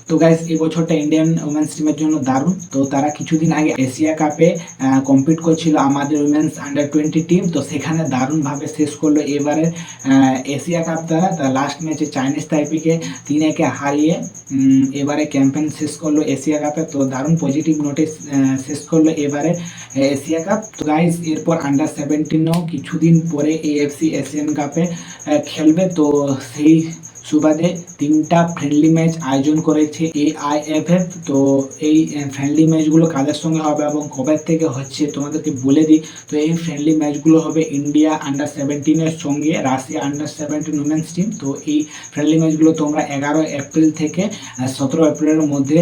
তো গাইস এই বছরটা ইন্ডিয়ান উমেন্স টিমের জন্য দারুণ। তো তারা কিছুদিন আগে এশিয়া কাপে কম্পিট করছিল আমাদের উমেন্স আন্ডার 20 টিম, তো সেখানে দারুণভাবে শেষ করলো এবারে এশিয়া কাপ। তারা লাস্ট ম্যাচে চাইনিজ তাইপিকে 3-1 হারিয়ে এবারে ক্যাম্পেইন শেষ করলো এশিয়া কাপে। তো দারুণ পজিটিভ নোটে শেষ করলো এবারে এশিয়া কাপ। তো গাইস এরপর আন্ডার 17ও কিছুদিন পরে এএফসি এশিয়ান কাপে খেলবে। তো সেই সুবাদে 3টা ফ্রেন্ডলি ম্যাচ আয়োজন করেছে AIFF। তো এই ফ্রেন্ডলি ম্যাচগুলো কাদের সঙ্গে হবে এবং কবে থেকে হচ্ছে তোমাদেরকে বলে দিই। তো এই ফ্রেন্ডলি ম্যাচগুলো হবে ইন্ডিয়া আন্ডার 17-এর সঙ্গে রাশিয়া আন্ডার 17 উমেন্স টিম। তো এই ফ্রেন্ডলি ম্যাচগুলো তোমরা 11 এপ্রিল থেকে 17 এপ্রিলের মধ্যে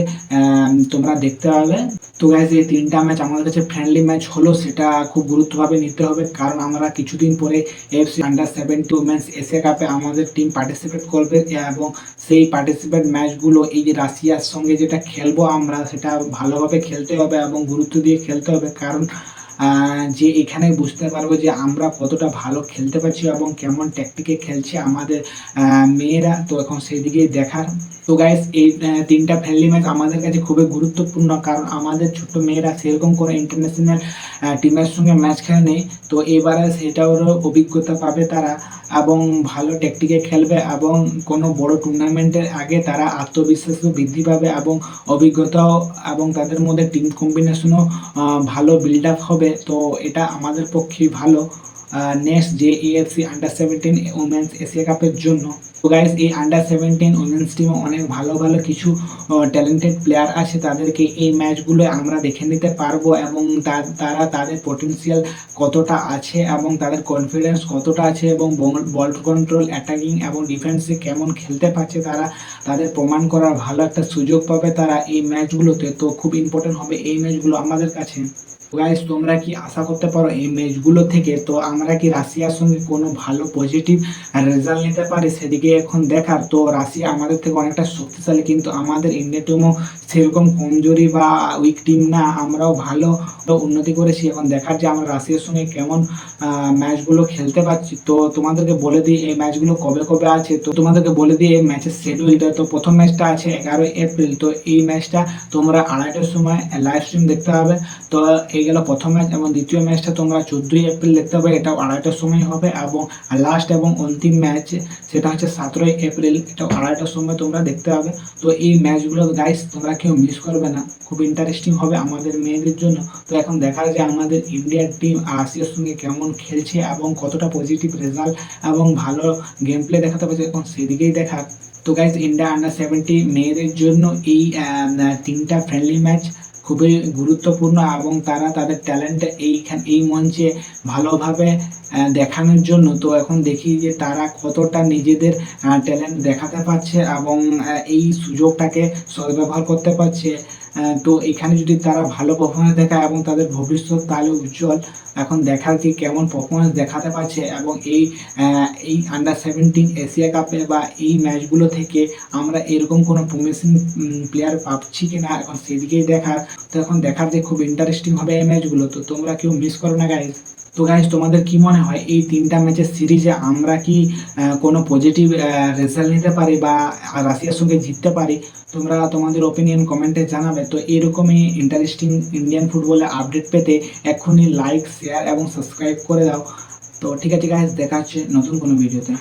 তোমরা দেখতে পাবে। তো গাইজ এই 3টা ম্যাচ আমাদের কাছে ফ্রেন্ডলি ম্যাচ হলো, সেটা খুব গুরুত্বভাবে নিতে হবে, কারণ আমরা কিছুদিন পরে AFC আন্ডার 17 উমেন্স এশিয়া কাপে আমাদের টিম পার্টিসিপেট করবে এবং সেই পার্টিসিপেট ম্যাচগুলো এই যে রাশিয়ার সঙ্গে যেটা খেলবো আমরা, সেটা ভালোভাবে খেলতে হবে এবং গুরুত্ব দিয়ে খেলতে হবে, কারণ যে এখানে বুঝতে পারবো যে আমরা কতটা ভালো খেলতে পারছি এবং কেমন ট্যাকটিকে খেলছে আমাদের মেয়েরা। তো এখন সেই দিকেই দেখার। তো গাইস এই 3টা ফ্রেন্ডলি ম্যাচ আমাদের কাছে খুবই গুরুত্বপূর্ণ, কারণ আমাদের ছোট্ট মেয়েরা সেরকম কোনো ইন্টারন্যাশনাল টিমের সঙ্গে ম্যাচ খেলেনি। তো এবারে সেটারও অভিজ্ঞতা পাবে তারা এবং ভালো ট্যাকটিকে খেলবে এবং কোনো বড় টুর্নামেন্টের আগে তারা আত্মবিশ্বাসও বৃদ্ধি পাবে এবং অভিজ্ঞতাও এবং তাদের মধ্যে টিম কম্বিনেশনও ভালো বিল্ড আপ হবে। তো এটা আমাদের পক্ষেই ভালো নেক্সট যে AFC আন্ডার 17 উমেন্স এশিয়া কাপের জন্য। তো গাইস এই আন্ডার 17 উমেন্স টিমে অনেক ভালো ভালো কিছু ট্যালেন্টেড প্লেয়ার আছে, তাদেরকে এই ম্যাচগুলো আমরা দেখে নিতে পারবো এবং তারা তাদের পটেনশিয়াল কতটা আছে এবং তাদের কনফিডেন্স কতটা আছে এবং বল কন্ট্রোল, অ্যাটাকিং এবং ডিফেন্সে কেমন খেলতে পারছে তারা, তাদের প্রমাণ করার ভালো একটা সুযোগ পাবে তারা এই ম্যাচগুলোতে। তো খুব ইম্পর্টেন্ট হবে এই ম্যাচগুলো আমাদের কাছে। গাইস তোমরা কি আশা করতে পারো এই ম্যাচগুলো থেকে? তো আমরা কি রাশিয়ার সঙ্গে কোনো ভালো পজিটিভ রেজাল্ট নিতে পারি, সেদিকে এখন দেখার। তো রাশিয়া আমাদের থেকে অনেকটা শক্তিশালী, কিন্তু আমাদের ইন্ডিয়া টিমও সেরকম কমজোরি বা উইক টিম না, আমরাও ভালো উন্নতি করেছি। এখন দেখার যে আমরা রাশিয়ার সঙ্গে কেমন ম্যাচগুলো খেলতে পারছি। তো তোমাদেরকে বলে দিই এই ম্যাচগুলো কবে কবে আছে। তো তোমাদেরকে বলে দিই এই ম্যাচের শিডিউলটা। তো প্রথম ম্যাচটা আছে 11 এপ্রিল। তো এই ম্যাচটা তোমরা 2:30টার সময় লাইভ স্ট্রিম দেখতে হবে। তো এই গেল প্রথম ম্যাচ, এবং দ্বিতীয় ম্যাচটা তোমরা 14 এপ্রিল দেখতে হবে, এটাও 2:30টার সময় হবে। এবং লাস্ট এবং অন্তিম ম্যাচ সেটা হচ্ছে 17 এপ্রিল, এটাও 2:30টার সময় তোমরা দেখতে হবে। তো এই ম্যাচগুলো গাইস তোমরা কেউ মিস করবে না, খুব ইন্টারেস্টিং হবে আমাদের মেয়েদের জন্য। তো এখন দেখা যায় আমাদের ইন্ডিয়ার টিম রাশিয়ার সঙ্গে কেমন খেলছে এবং কতটা পজিটিভ রেজাল্ট এবং ভালো গেম প্লে দেখাতে পারছে, এখন সেদিকেই দেখার। তো গাইস ইন্ডিয়া আন্ডার 17 মেয়েদের জন্য এই 3টা ফ্রেন্ডলি ম্যাচ খুবই গুরুত্বপূর্ণ এবং তারা তাদের ট্যালেন্ট এই মঞ্চে ভালোভাবে দেখানোর জন্য। তো এখন দেখি যে তারা কতটা নিজেদের ট্যালেন্ট দেখাতে পারছে এবং এই সুযোগটাকে সদ্ব্যবহার করতে পারছে। তো এখানে যদি তারা ভালো পারফরমেন্স দেখায় এবং তাদের ভবিষ্যৎ তাহলে উজ্জ্বল। এখন দেখার কি কেমন পারফরমেন্স দেখাতে পারছে এবং এই আন্ডার 17 এশিয়া কাপে বা এই ম্যাচগুলো থেকে আমরা এরকম কোনো প্রমিসিং প্লেয়ার পাচ্ছি কিনা, এখন সেদিকেই দেখার। তো এখন দেখার যে খুব ইন্টারেস্টিং হবে এই ম্যাচগুলো, তো তোমরা কেউ মিস করো না গাইজ। তো গাইজ তোমাদের কি মনে হয় এই 3টা ম্যাচের সিরিজে আমরা কি কোনো পজিটিভ রেজাল্ট নিতে পারি বা রাশিয়ার সঙ্গে জিততে পারি? তোমরা তোমাদের ওপিনিয়ন কমেন্টে জানাবে। তো এরকমই ইন্টারেস্টিং ইন্ডিয়ান ফুটবলের আপডেট পেতে এক্ষুনি লাইক, শেয়ার এবং সাবস্ক্রাইব করে দাও। তো ঠিক আছে গাইজ, দেখা হচ্ছে নতুন কোনো ভিডিওতে।